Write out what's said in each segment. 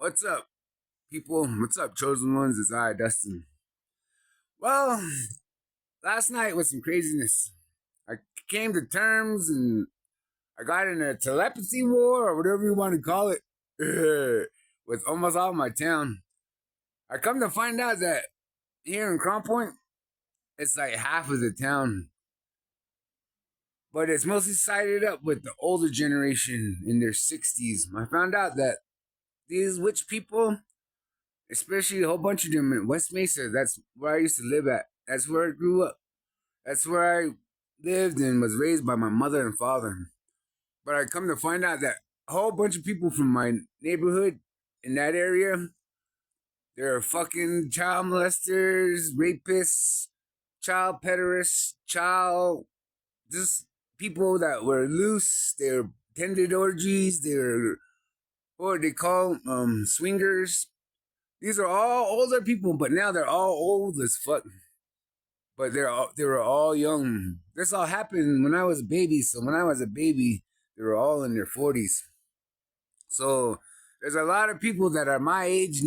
What's up, people? What's up, chosen ones? It's I, Dustin. Well, last night was some craziness. I came to terms and I got in a telepathy war or whatever you want to call it with almost all my town. I come to find out that here in Crown Point, it's like half of the town, but it's mostly sided up with the older generation in their 60s. I found out that these witch people, especially a whole bunch of them in West Mesa. That's where I used to live at. That's where I grew up. That's where I lived and was raised by my mother and father. But I come to find out that a whole bunch of people from my neighborhood in that area, they're fucking child molesters, rapists, child pederasts, child, just people that were loose. They're tended orgies. They're what they call swingers. These are all older people, but now they're all old as fuck. But they were all young. This all happened when I was a baby. So when I was a baby, they were all in their 40s. So there's a lot of people that are my age,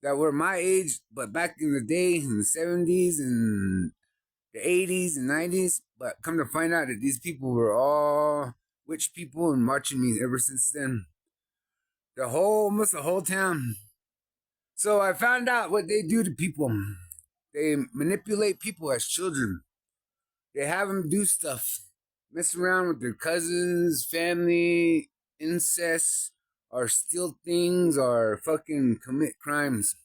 that were my age, but back in the day, in the 70s and the 80s and 90s. But come to find out that these people were all witch people and watching me ever since then. Almost the whole town. So I found out what they do to people. They manipulate people as children. They have them do stuff, mess around with their cousins, family, incest, or steal things, or fucking commit crimes.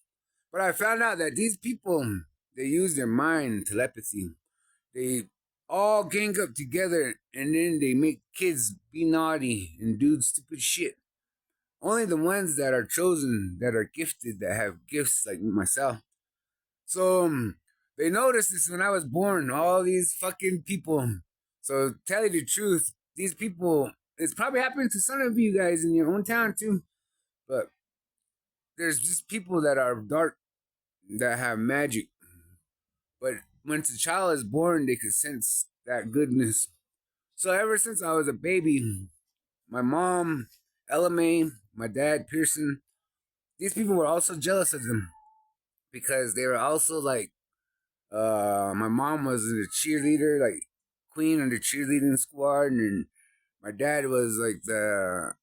But I found out that these people, they use their mind, telepathy. They all gang up together and then they make kids be naughty and do stupid shit. Only the ones that are chosen, that are gifted, that have gifts like myself. So they noticed this when I was born. All these fucking people. So tell you the truth, these people. It's probably happening to some of you guys in your own town too. But there's just people that are dark, that have magic. But when the child is born, they can sense that goodness. So ever since I was a baby, my mom, Ella May, my dad, Pearson, these people were also jealous of them because they were also like, my mom was a cheerleader, like queen of the cheerleading squad, and my dad was like the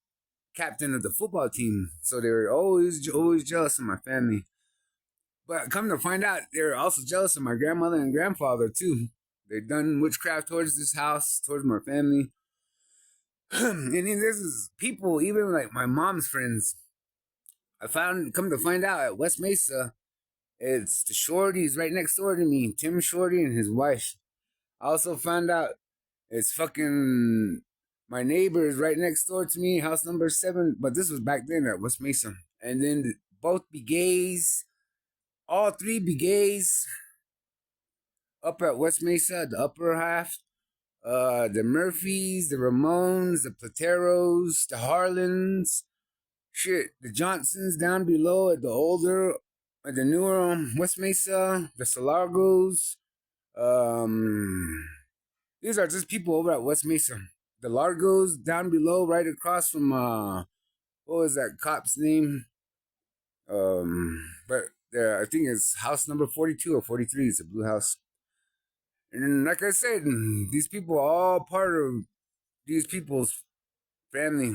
captain of the football team. So they were always jealous of my family. But come to find out, they were also jealous of my grandmother and grandfather too. They done witchcraft towards this house, towards my family. And then this is people, even like my mom's friends. Come to find out at West Mesa, it's the Shorties right next door to me, Tim Shorty and his wife. I also found out it's fucking my neighbors right next door to me, house number 7. But this was back then at West Mesa. And then both be gays, all 3 be gays up at West Mesa, the upper half. The Murphys, the Ramones, the Plateros, the Harlans, shit, the Johnsons down below at the older, at the newer West Mesa, the Salargos. These are just people over at West Mesa. The Largos down below, right across from what was that cop's name? But there, I think it's house number 42 or 43. It's a blue house. And like I said, these people are all part of these people's family.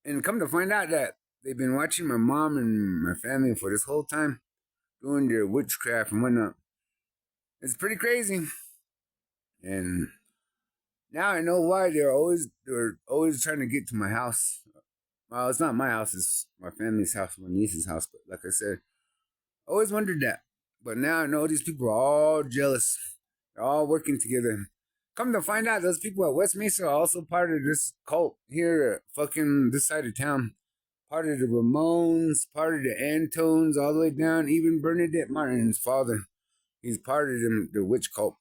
And come to find out that they've been watching my mom and my family for this whole time, doing their witchcraft and whatnot. It's pretty crazy. And now I know why they're always trying to get to my house. Well, it's not my house, it's my family's house, my niece's house. But like I said, I always wondered that. But now I know these people are all jealous. They're all working together. Come to find out, those people at West Mesa are also part of this cult here at fucking this side of town. Part of the Ramones, part of the Antones, all the way down. Even Bernadette Martin's father, he's part of the witch cult.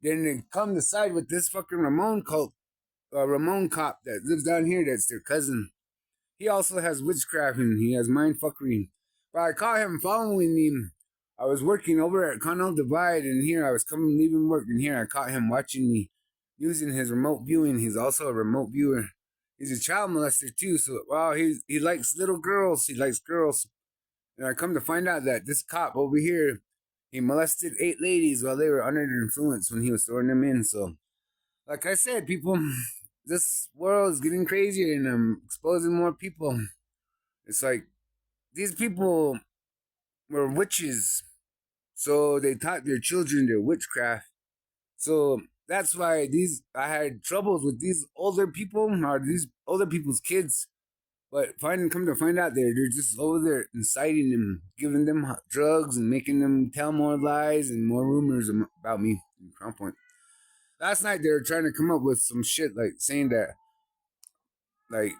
Then they come to side with this fucking Ramon cult, Ramon cop that lives down here. That's their cousin. He also has witchcraft and he has mind fuckery. But I caught him following me. I was working over at Connell Divide, and here I was coming leaving work, and here I caught him watching me using his remote viewing. He's also a remote viewer. He's a child molester too. So wow, he likes little girls. He likes girls. And I come to find out that this cop over here, he molested 8 ladies while they were under the influence when he was throwing them in. So, like I said, people, this world is getting crazier and I'm exposing more people. It's like these people were witches. So they taught their children their witchcraft. So that's why I had troubles with these older people or these older people's kids. But come to find out, they're just over there inciting them, giving them drugs and making them tell more lies and more rumors about me in Crown Point. Last night they were trying to come up with some shit like saying that like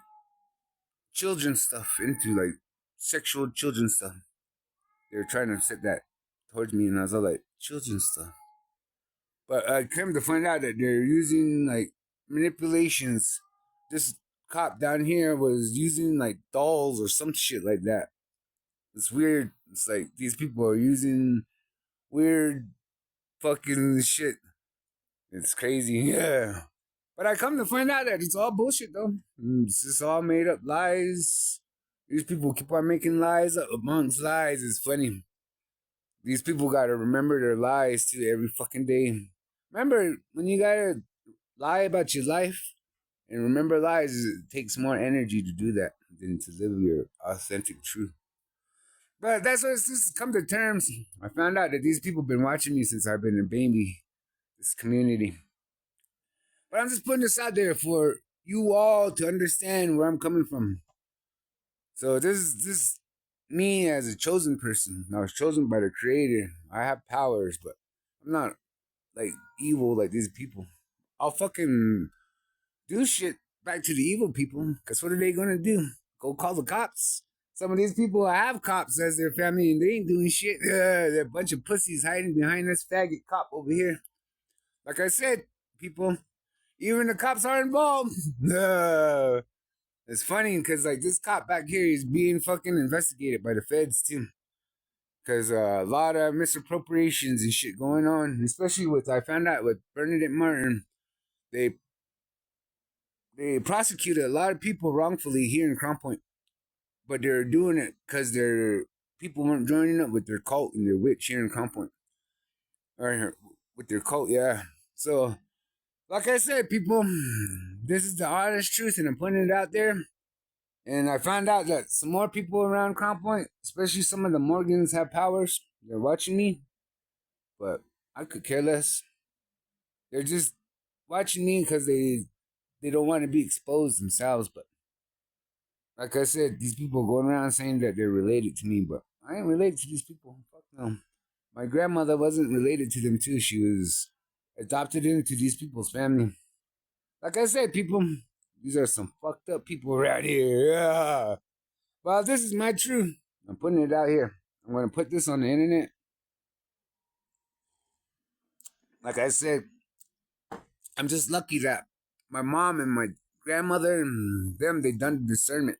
children stuff into like sexual children stuff. They were trying to set that towards me, and I was all like, children stuff. But I came to find out that they're using like manipulations. This cop down here was using like dolls or some shit like that. It's weird. It's like these people are using weird fucking shit. It's crazy. Yeah. But I come to find out that it's all bullshit though. It's just all made up lies. These people keep on making lies up amongst lies. It's funny. These people gotta remember their lies too every fucking day. Remember when you gotta lie about your life and remember lies, it takes more energy to do that than to live your authentic truth. But that's what it's just come to terms. I found out that these people have been watching me since I've been a baby, this community. But I'm just putting this out there for you all to understand where I'm coming from. So this is me as a chosen person. I was chosen by the creator. I have powers, but I'm not like evil like these people. I'll fucking do shit back to the evil people. Cause what are they gonna do? Go call the cops? Some of these people have cops as their family and they ain't doing shit. They're a bunch of pussies hiding behind this faggot cop over here. Like I said, people, even the cops are involved. It's funny because like this cop back here is being fucking investigated by the feds too. Because a lot of misappropriations and shit going on, especially with I found out with Bernadette Martin, they they prosecuted a lot of people wrongfully here in Crown Point, but they're doing it because their people weren't joining up with their cult and their witch here in Crown Point, or with their cult, yeah. So, like I said, people, this is the honest truth, and I'm putting it out there. And I found out that some more people around Crown Point, especially some of the Morgans, have powers. They're watching me, but I could care less. They're just watching me because they don't want to be exposed themselves. But like I said, these people going around saying that they're related to me, but I ain't related to these people. Fuck no. My grandmother wasn't related to them too. She was adopted into these people's family. Like I said, people, these are some fucked up people around here. Yeah. Well, this is my truth. I'm putting it out here. I'm going to put this on the internet. Like I said, I'm just lucky that my mom and my grandmother and them, they done the discernment.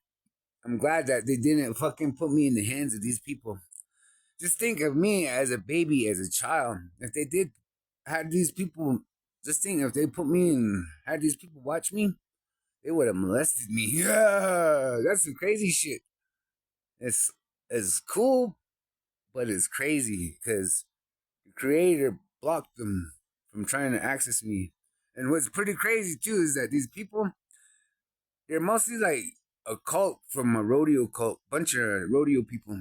I'm glad that they didn't fucking put me in the hands of these people. Just think of me as a baby, as a child. If they did had these people, just think if they put me in, had these people watch me, they would have molested me. Yeah, that's some crazy shit. It's cool, but it's crazy because the creator blocked them from trying to access me. And what's pretty crazy too is that these people, they're mostly like a cult from a rodeo cult, bunch of rodeo people.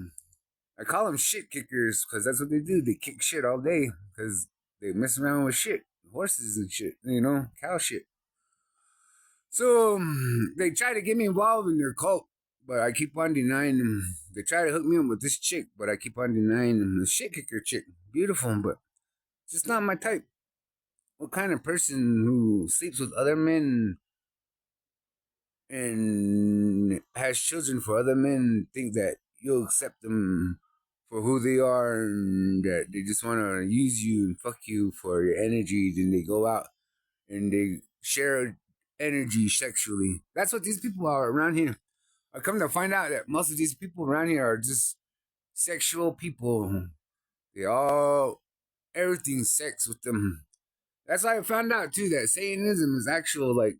I call them shit kickers because that's what they do. They kick shit all day because they mess around with shit, horses and shit, cow shit. So they try to get me involved in their cult, but I keep on denying them. They try to hook me up with this chick, but I keep on denying them. The shit kicker chick, beautiful, but just not my type. What kind of person who sleeps with other men and has children for other men think that you'll accept them for who they are and that they just want to use you and fuck you for your energy? Then they go out and they share energy sexually. That's what these people are around here. I come to find out that most of these people around here are just sexual people. They all, everything's sex with them. That's why I found out too that Satanism is actual like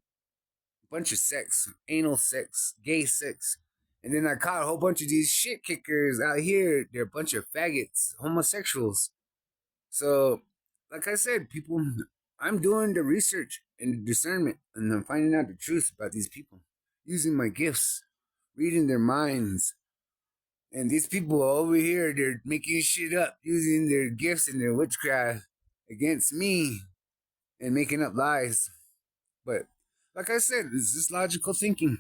bunch of sex, anal sex, gay sex. And then I caught a whole bunch of these shit kickers out here. They're a bunch of faggots, homosexuals. So, like I said, people, I'm doing the research and the discernment, and I'm finding out the truth about these people, using my gifts, reading their minds. And these people over here, they're making shit up, using their gifts and their witchcraft against me and making up lies. But like I said, it's just logical thinking.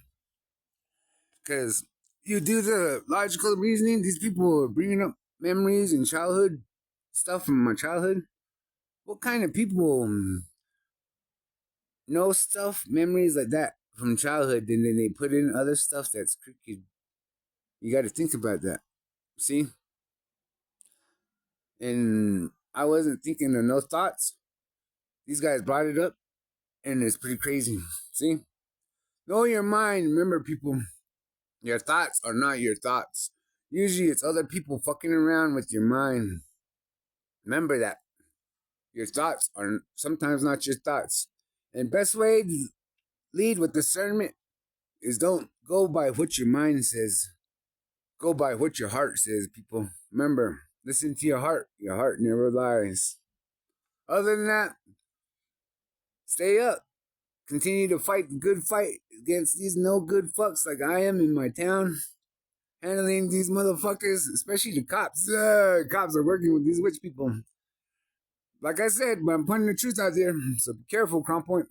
Because you do the logical reasoning, these people are bringing up memories and childhood stuff from my childhood. What kind of people know stuff, memories like that from childhood, and then they put in other stuff that's crooked? You got to think about that. See? And I wasn't thinking of no thoughts. These guys brought it up, and it's pretty crazy. See? Know your mind. Remember, people, your thoughts are not your thoughts. Usually it's other people fucking around with your mind. Remember that. Your thoughts are sometimes not your thoughts. And best way to lead with discernment is don't go by what your mind says. Go by what your heart says, people. Remember, listen to your heart. Your heart never lies. Other than that, stay up. Continue to fight the good fight against these no good fucks like I am in my town. Handling these motherfuckers, especially the cops. Cops are working with these witch people. Like I said, but I'm putting the truth out there. So be careful, Crown Point.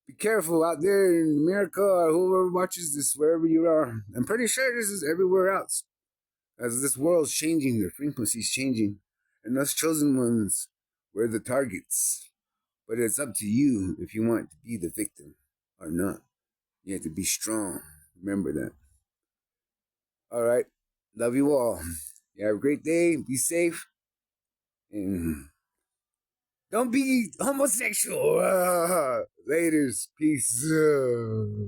Be careful out there in America or whoever watches this, wherever you are. I'm pretty sure this is everywhere else. As this world's changing, the frequency's changing. And us chosen ones, we're the targets. But it's up to you if you want to be the victim or not. You have to be strong. Remember that. All right. Love you all. You have a great day. Be safe. And don't be homosexual. Laters. Peace.